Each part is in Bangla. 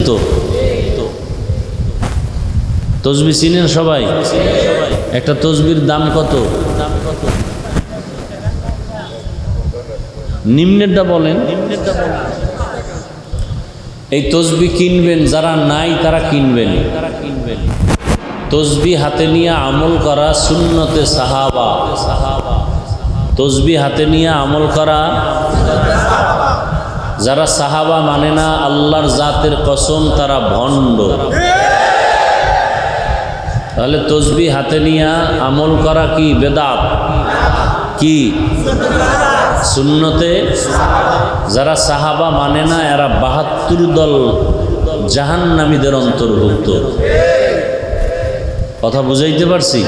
তো তসবি চিনেন সবাই? একটা তসবির দাম কত? নিম্নেরটা বলেন। এই তসবি কিনবেন, যারা নাই তারা কিনবেন। তসবি হাতে নিয়ে আমল করা সুন্নতে সাহাবা। তসবি হাতে নিয়ে আমল করা, যারা সাহাবা মানে না আল্লাহর জাতের কসম তারা ভণ্ড। তাহলে তসবি হাতে নিয়ে আমল করা কি বেদাত? কি সুন্নতে? যারা সাহাবা মানে না এরা ৭২ দল জাহান্নামীদের অন্তর্ভুক্ত। কথা বুঝাইতে পারছি?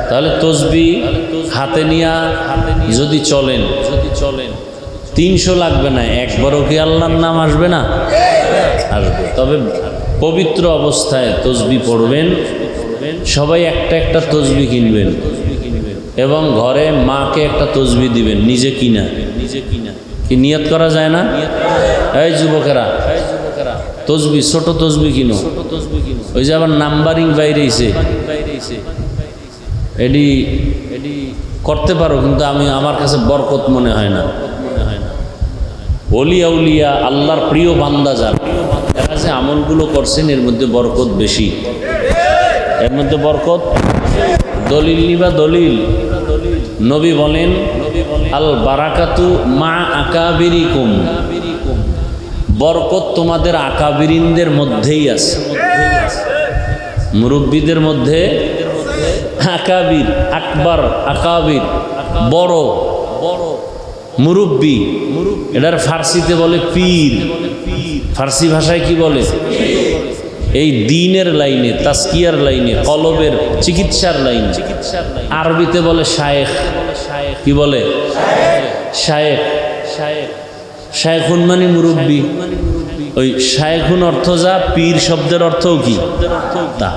তাহলে তসবি হাতে নিয়ে যদি চলেন ৩০০ লাগবে না, একবারও কি আল্লাহর নাম আসবে না? আসবে। তবে পবিত্র অবস্থায় তসবি পড়বেন, সবাই একটা একটা তসবি কিনবেন এবং ঘরে মাকে একটা তসবি দিবেন, নিজে কিনা। কি নিয়ত করা যায় না? এই যুবকেরা, তসবি ছোট তসবি কিনো। ওই যে আবার নাম্বারিং বাইরেছে, এডি করতে পারো, কিন্তু আমার কাছে বরকত মনে হয় না। ওলি আউলিয়া আল্লাহর প্রিয় বান্দা যারা, এরা যে আমলগুলো করছেন এর মধ্যে বরকত বেশি। এর মধ্যে বরকত দলিল নিবা দলিল। নবী বলেন আল বারাকাতু মা আকাবিরিকুম, বরকত তোমাদের আকাবিরিনদের মধ্যেই আছে। মুরব্বীদের মধ্যে আকাবির, আকবর, আকাবির বড় মুরব্বী, এটার ফার্সিতে বলে পীর। ফার্সি ভাষায় কি বলে? এই দ্বীনের লাইনে, তাসকিয়ার লাইনে, কলবের চিকিৎসার লাইনে। আরবিতে বলে শায়েখ। কি বলে? শায়েখ। শায়েখুন মানে মুরব্বী। ওই শায়েখুন অর্থ যা, পীর শব্দের অর্থও কি তা।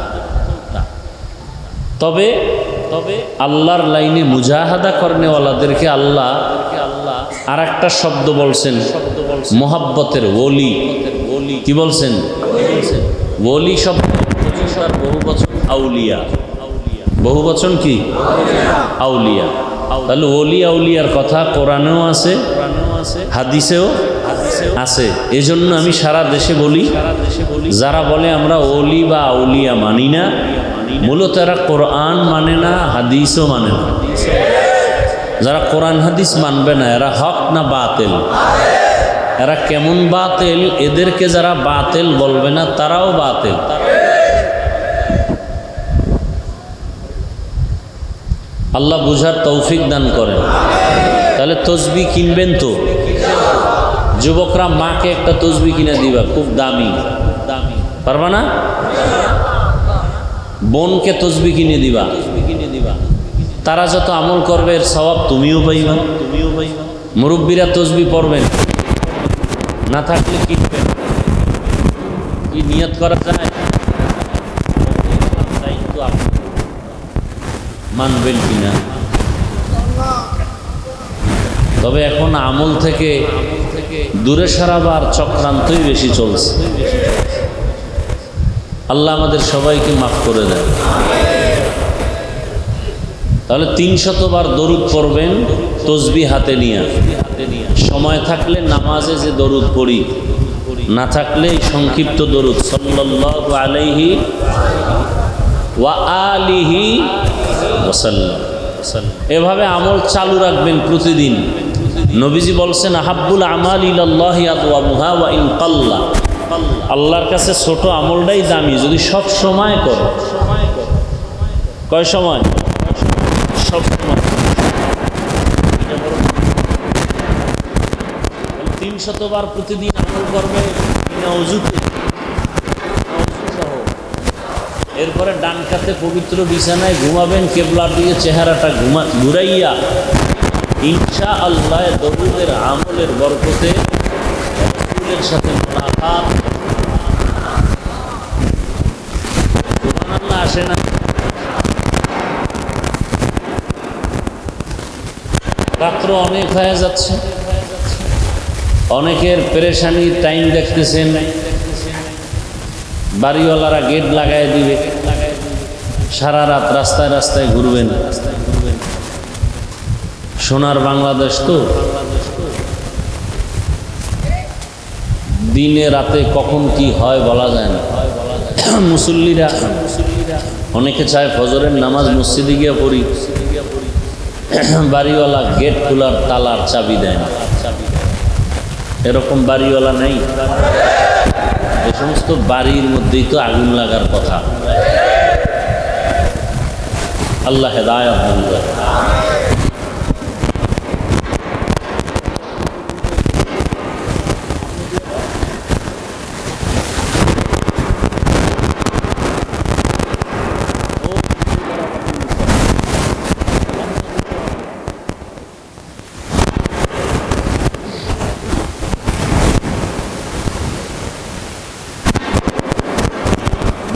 তবে আল্লাহর লাইনে মুজাহাদা করনেওয়ালাদেরকে আল্লাহ আর একটা শব্দ বলছেন, মোহাব্বতের ওলি। কি বলছেন? ওলি শব্দ বহু বচন আউলিয়া। বহু বচন কি? আউলিয়া। তাহলে ওলি আউলিয়ার কথা কোরআনেও আছে, হাদিসেও আছে। এজন্য আমি সারা দেশে বলি, যারা বলে আমরা ওলি বা আউলিয়া মানি না, মূলত এরা কোরআন মানে না, হাদিসও মানে না। যারা কোরআন হাদিস মানবে না এরা হক না বাতিল? এরা কেমন বাতিল? এদেরকে যারা বাতিল বলবে না তারাও বাতিল। আল্লাহ বুঝার তৌফিক দান করেন। তাহলে তসবি কিনবেন তো? যুবকরা মাকে একটা তসবি কিনে দিবা, খুব দামি। পারবা না? বোনকে তসবি কিনে দিবা। তারা যত আমল করবে এর সওয়াব তুমিও পাইবা। মুরব্বীরা তসবি পড়বেন, না থাকলে কিনবেন। কি নিয়ত করা যায়? মানবেন কিনা? তবে এখন আমল থেকে দূরে সরাবার চক্রান্তই বেশি চলছে। আল্লাহ আমাদের সবাইকে মাফ করে দেন। তাহলে ৩০০ বার দরুদ পড়বেন তসবি হাতে নিয়ে। সময় থাকলে নামাজে যে দরুদ পড়ি, না থাকলে সংক্ষিপ্ত দরুদ সাল্লাল্লাহু আলাইহি ওয়া আলিহি ওয়াসাল্লাম, এভাবে আমল চালু রাখবেন প্রতিদিন। নবীজি বলছেন আহাব্বুল আমাল ইলাল্লাহি আদওয়ামুহা ওয়া ইন কাল্লা, আল্লাহর কাছে ছোট আমলটাই দামি যদি সব সময় করো। কয় সময়? সব সময়। ৩০০ বার প্রতিদিন আমল করবে বিনা ওযুতে। এরপরে ডান কাতে পবিত্র বিছানায় ঘুমাবেন, কেবলার দিকে চেহারাটা ঘুরাইয়া ইনশাআল্লাহ দরুদের আমলের বরকতে রাসূলের সাথে মুলাকাত। সুবহানাল্লাহ আসে না? রাত্র অনেক হয়ে যাচ্ছে, অনেকের পেরেশানি টাইম দেখতেছেন, বাড়িওয়ালারা গেট লাগাই দিবে, সারা রাত রাস্তায় রাস্তায় ঘুরবেন। সোনার বাংলাদেশ তো, দিনে রাতে কখন কি হয় বলা যায় না। মুসল্লিরা অনেকে চায় ফজরের নামাজ মসজিদে গিয়ে পড়ি, বাড়িওয়ালা গেট খোলার তালার চাবি দেয় না। এরকম বাড়িওয়ালা নেই? এই সমস্ত বাড়ির মধ্যেই তো আগুন লাগার কথা। আল্লাহ হেদায়েত দান করেন।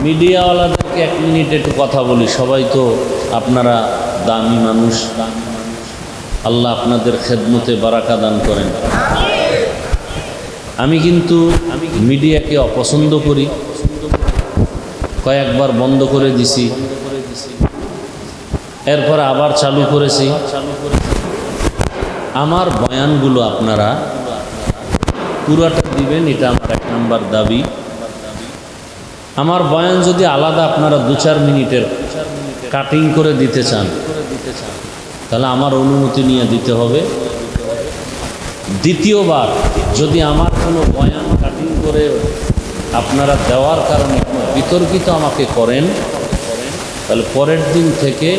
মিডিয়াওয়ালাদেরকে এক মিনিট একটু কথা বলি। সবাই তো আপনারা দামি মানুষ, আল্লাহ আপনাদের খেদমতে বারাকা দান করেন। আমি কিন্তু মিডিয়াকে অপছন্দ করি, কয়েকবার বন্ধ করে দিছি, এরপর আবার চালু করেছি। আমার বয়ানগুলো আপনারা পুরাটা দিবেন, এটা আমার 1 নম্বর দাবি। আমার বয়ান যদি আলাদা আপনারা 2-4 মিনিটের কাটিং করে দিতে চান, তাহলে আমার অনুমতি নিয়ে দিতে হবে। দ্বিতীয়বার যদি আমার কোনো বয়ান কাটিং করে আপনারা দেওয়ার কারণে বিতর্কিত আমাকে করেন, তাহলে পরের দিন থেকে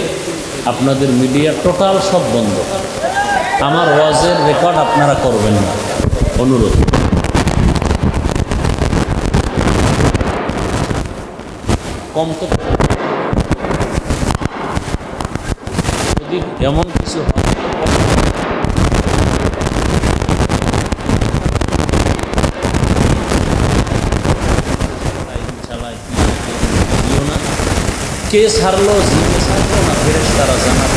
আপনাদের মিডিয়া টোটাল সব বন্ধ। আমার ওয়াজের রেকর্ড আপনারা করবেন না, অনুরোধ। কম তো যদি এমন কিছু কেস হারলো, জিজ্ঞেস হারলো না, ফেরেশতারা জানার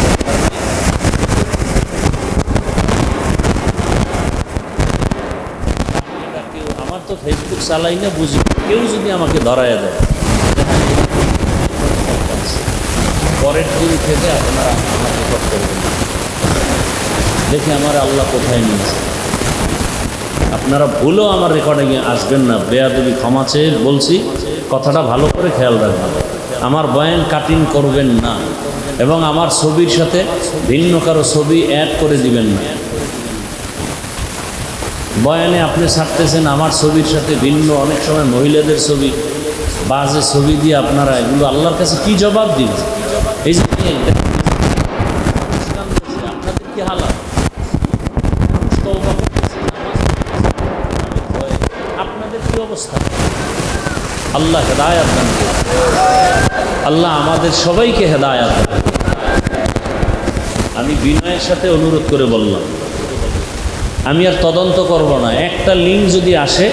আমার তো ফেসবুক চালাই না, বুঝি। কেউ যদি আমাকে ধরায় দেয়, পরের দিন থেকে আপনারা আমার রেকর্ড করবেন। দেখি আমার আল্লাহ কোথায় নিয়েছে। আপনারা ভুলেও আমার রেকর্ডে আসবেন না। বেয়াদবি ক্ষমা চেয়ে বলছি, কথাটা ভালো করে খেয়াল রাখবেন। আমার বয়ান কাটিং করবেন না, এবং আমার ছবির সাথে ভিন্ন কারো ছবি অ্যাড করে দিবেন না। বয়ানে আপনি ছাড়তেছেন আমার ছবির সাথে ভিন্ন, অনেক সময় মহিলাদের ছবি, বাজে ছবি দিয়ে আপনারা এগুলো আল্লাহর কাছে কি জবাব দিবেন? এই যে আপনাদের কি হালাত, আপনাদের কি অবস্থা? আল্লাহ হেদায়েত দান করুন। আল্লাহ আমাদের সবাইকে হেদায়েত দান করুন। আমি বিনয়ের সাথে অনুরোধ করে বললাম, আমি আর তদন্ত করব না। একটা লিঙ্ক যদি আসে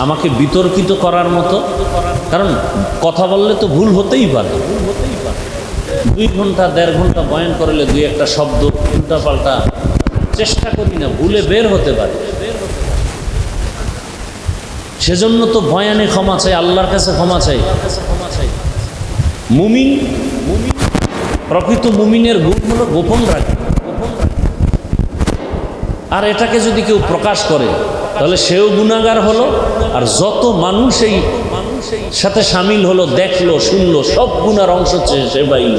আমাকে বিতর্কিত করার মতো, কারণ কথা বললে তো ভুল হতেই পারে। 2 ঘন্টা 1.5 ঘন্টা বয়ান করলে 2-1টা শব্দ উল্টা পাল্টা, চেষ্টা করি না, ভুলে বের হতে পারে। সেজন্য তো বয়ানে ক্ষমা চাই, আল্লাহর কাছে ক্ষমা চাই। মুমিন, প্রকৃত মুমিনের গুণ হলো গোপন রাখে। আর এটাকে যদি কেউ প্রকাশ করে, তাহলে সেও গুনাহগার হলো, আর যত মানুষ এই সাথে সামিল হলো, দেখলো, শুনলো, সব গুনার অংশ সে পাইল।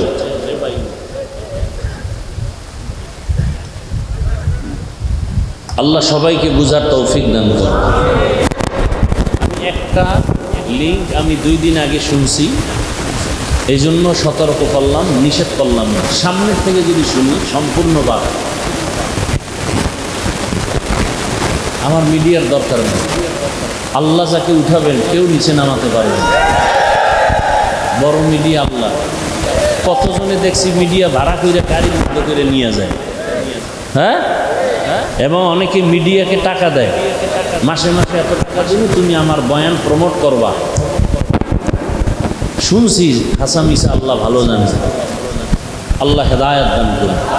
আল্লাহ সবাইকে বুঝার তৌফিক দান করুন। একটা লিঙ্ক আমি 2 দিন আগে শুনছি, এই জন্য সতর্ক করলাম, নিষেধ করলাম না। সামনের থেকে যদি শুনি সম্পূর্ণবার, আমার মিডিয়ার দরকার নেই। আল্লাহ যাকে উঠাবেন কেউ নিচে নামাতে পারবেন। বড় মিডিয়া আল্লাহ। কতজনে দেখছি মিডিয়া ভাড়া করে গাড়ি মুক্ত করে নিয়ে যায়, হ্যাঁ। এবং অনেকে মিডিয়াকে টাকা দেয়, মাসে মাসে এত টাকা দিন তুমি আমার বয়ান প্রমোট করবা। শুনছি হাসা মিসা, আল্লাহ ভালো জানে। আল্লাহ হেদায়েত দান করুন।